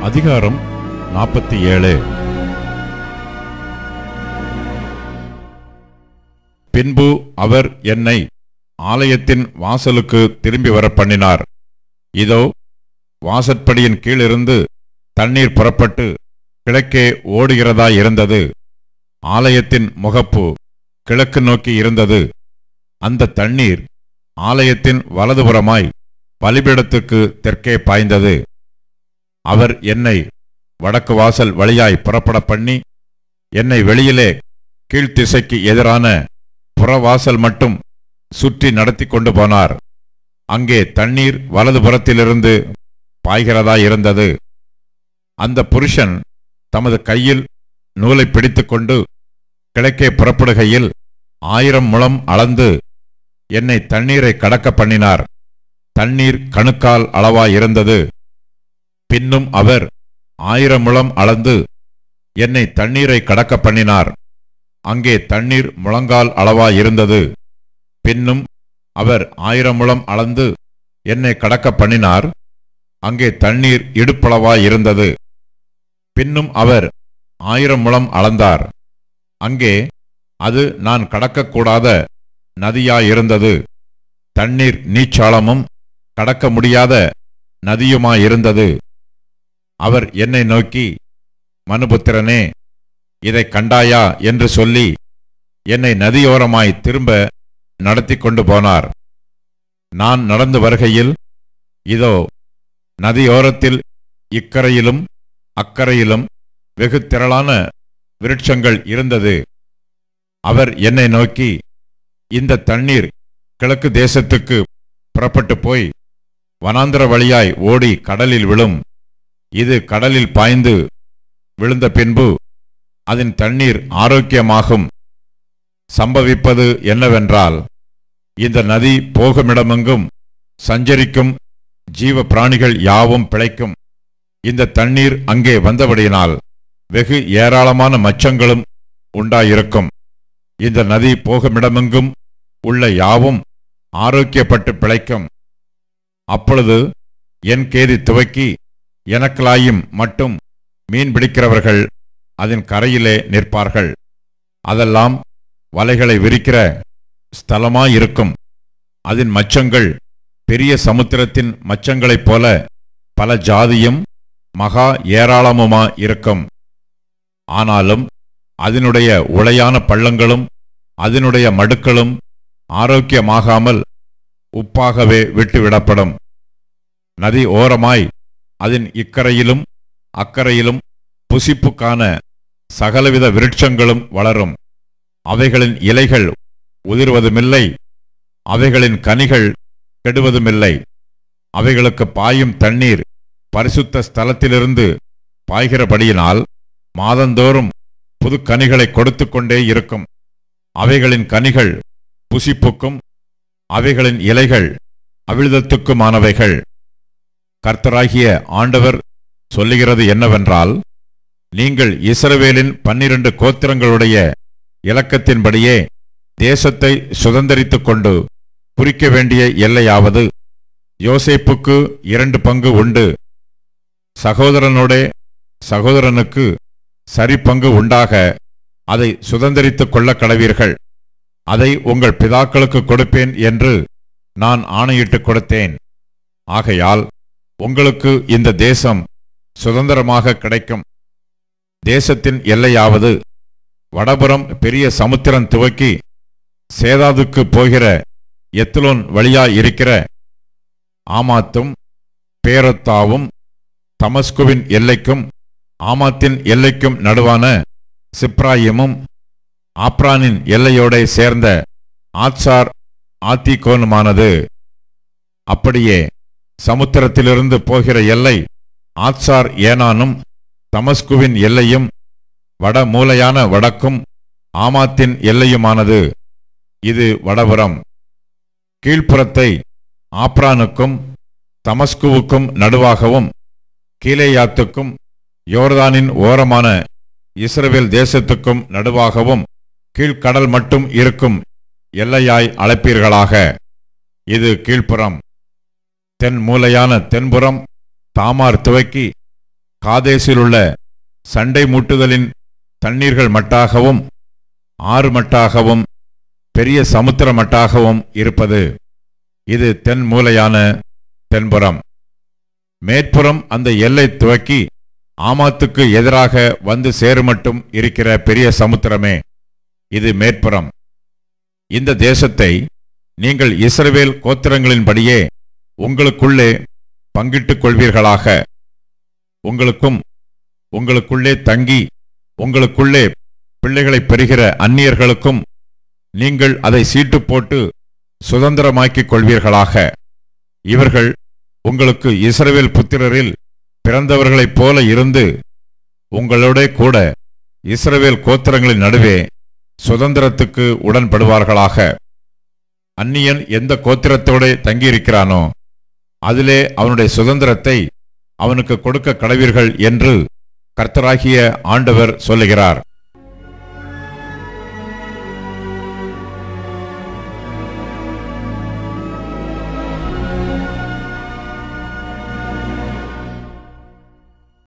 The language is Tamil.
அதிகாரம் 47. பின்பு அவர் என்னை ஆலயத்தின் வாசலுக்கு திரும்பி வர பண்ணினார். இதோ, வாசற்படியின் கீழிருந்து தண்ணீர் புறப்பட்டு கிழக்கே ஓடுகிறதாயிருந்தது. ஆலயத்தின் முகப்பு கிழக்கு நோக்கி இருந்தது. அந்த தண்ணீர் ஆலயத்தின் வலதுபுறமாய் பலிபீடத்துக்கு தெற்கே பாய்ந்தது. அவர் என்னை வடக்கு வாசல் வழியாய் புறப்பட பண்ணி என்னை வெளியிலே கீழ்த்திசைக்கு எதிரான புறவாசல் மட்டும் சுற்றி நடத்தி கொண்டு போனார். அங்கே தண்ணீர் வலதுபுறத்திலிருந்து பாய்கிறதாயிருந்தது. அந்த புருஷன் தமது கையில் நூலை பிடித்துக்கொண்டு கிழக்கே புறப்படுகையில் 1000 முழம் அளந்து என்னை தண்ணீரை கடக்க பண்ணினார். தண்ணீர் கணுக்கால் அளவாயிருந்தது. பின்னும் அவர் 1000 முழம் அளந்து என்னை தண்ணீரை கடக்க பண்ணினார். அங்கே தண்ணீர் முழங்கால் அளவாயிருந்தது. பின்னும் அவர் 1000 முழம் அளந்து என்னை கடக்க பண்ணினார். அங்கே தண்ணீர் இடுப்பளவாயிருந்தது. பின்னும் அவர் 1000 முழம் அளந்தார். அங்கே அது நான் கடக்கக்கூடாத நதியாயிருந்தது. தண்ணீர் நீச்சாளமும் கடக்க முடியாத நதியுமாயிருந்தது. அவர் என்னை நோக்கி, மனுபுத்திரனே, இதை கண்டாயா என்று சொல்லி என்னை நதியோரமாய் திரும்ப நடத்தி கொண்டு போனார். நான் நடந்து வருகையில், இதோ, நதியோரத்தில் இக்கரையிலும் அக்கரையிலும் வெகு திரளான விருட்சங்கள் இருந்தது. அவர் என்னை நோக்கி, இந்த தண்ணீர் கிழக்கு தேசத்துக்கு புறப்பட்டு போய் வனாந்திர வழியாய் ஓடி கடலில் விழும். இது கடலில் பாய்ந்து விழுந்த பின்பு அதன் தண்ணீர் ஆரோக்கியமாகும். சம்பவிப்பது என்னவென்றால், இந்த நதி போகுமிடமெங்கும் சஞ்சரிக்கும் ஜீவ பிராணிகள் யாவும் பிழைக்கும். இந்த தண்ணீர் அங்கே வந்தபடியினால் வெகு ஏராளமான மச்சங்களும் உண்டாயிருக்கும். இந்த நதி போகுமிடமெங்கும் உள்ள யாவும் ஆரோக்கியப்பட்டு பிழைக்கும். அப்பொழுது என் கேதி துவக்கி எனக்கலாயும் மட்டும் மீன் பிடிக்கிறவர்கள் அதன் கரையிலே நிற்பார்கள். அதெல்லாம் வலைகளை விரிக்கிற ஸ்தலமாயிருக்கும். அதன் மச்சங்கள் பெரிய சமுத்திரத்தின் மச்சங்களைப் போல பல ஜாதியும் மகா ஏராளமுமா இருக்கும். ஆனாலும் அதனுடைய உளையான பள்ளங்களும் அதனுடைய மடுக்களும் ஆரோக்கியமாகாமல் உப்பாகவே விட்டுவிடப்படும். நதி ஓரமாய் அதன் இக்கரையிலும் அக்கரையிலும் புசிப்புக்கான சகலவித விருட்சங்களும் வளரும். அவைகளின் இலைகள் உதிர்வதுமில்லை, அவைகளின் கனிகள் கெடுவதுமில்லை. அவைகளுக்கு பாயும் தண்ணீர் பரிசுத்த ஸ்தலத்திலிருந்து பாய்கிறபடியினால் மாதந்தோறும் புது கனிகளை கொடுத்து கொண்டே இருக்கும். அவைகளின் கனிகள் புசிப்புக்கும் அவைகளின் இலைகள் அவிழ்தத்துக்குமானவைகள். கர்த்தராகிய ஆண்டவர் சொல்லுகிறது என்னவென்றால், நீங்கள் இஸ்ரவேலின் 12 கோத்திரங்களுடைய இலக்கத்தின்படியே தேசத்தை சுதந்தரித்துக் கொண்டு குறிக்க வேண்டிய எல்லையாவது, யோசேப்புக்கு 2 பங்கு உண்டு, சகோதரனோட சகோதரனுக்கு சரி பங்கு உண்டாக அதை சுதந்தரித்துக் கொள்ள கடவீர்கள். அதை உங்கள் பிதாக்களுக்கு கொடுப்பேன் என்று நான் ஆணையிட்டு கொடுத்தேன். ஆகையால் உங்களுக்கு இந்த தேசம் சுதந்திரமாக கிடைக்கும். தேசத்தின் எல்லையாவது, வடபுறம் பெரிய சமுத்திரம் துவக்கி சேதாதுக்கு போகிற எத்லோன் வழியாய் இருக்கிற ஆமாத்தும் பேரத்தாவும், தமஸ்குவின் எல்லைக்கும் ஆமாத்தின் எல்லைக்கும் நடுவான சிப்ராயிமும், ஆப்ரானின் எல்லையோட சேர்ந்த ஆத்சார் ஆத்திகோனுமானது. அப்படியே சமுத்திரத்திலிருந்து போகிற எல்லை ஆத்சார் ஏனானும், தமஸ்குவின் எல்லையும் வடமூலையான வடக்கும் ஆமாத்தின் எல்லையுமானது. இது வடபுறம். கீழ்ப்புறத்தை ஆப்ரானுக்கும் தமஸ்குவுக்கும் நடுவாகவும், கீலேயாத்துக்கும் யோர்தானின் ஓரமான இஸ்ரவேல் தேசத்துக்கும் நடுவாகவும் கீழ்கடல் மட்டும் இருக்கும் எல்லையாய் அழைப்பீர்களாக. இது கீழ்ப்புறம். தென் மூலையான தென்புறம் தாமார் துவக்கி காதேசிலுள்ள சண்டை மூட்டுதலின் தண்ணீர்கள் மட்டாகவும் ஆறு மட்டாகவும் பெரிய சமுத்திர மட்டாகவும் இருப்பது. இது தென் மூலையான தென்புறம். மேற்புறம் அந்த எல்லை துவக்கி ஆமாத்துக்கு எதிராக வந்து சேருமட்டும் இருக்கிற பெரிய சமுத்திரமே, இது மேற்புறம். இந்த தேசத்தை நீங்கள் இஸ்ரவேல் கோத்திரங்களின்படியே உங்களுக்குள்ளே பங்கிட்டுக் கொள்வீர்களாக. உங்களுக்கும் உங்களுக்குள்ளே தங்கி உங்களுக்குள்ளே பிள்ளைகளை பெறுகிற அந்நியர்களுக்கும் நீங்கள் அதை சீட்டு போட்டு சுதந்திரமாக்கிக் கொள்வீர்களாக. இவர்கள் உங்களுக்கு இஸ்ரவேல் புத்திரரில் பிறந்தவர்களைப் போல இருந்து உங்களோட கூட இஸ்ரவேல் கோத்திரங்களின் நடுவே சுதந்திரத்துக்கு உடன்படுவார்களாக. அந்நியன் எந்த கோத்திரத்தோட தங்கியிருக்கிறானோ அதிலே அவனுடைய சுதந்திரத்தை அவனுக்கு கொடுக்க கடவீர்கள் என்று கர்த்தராகிய ஆண்டவர் சொல்லுகிறார்.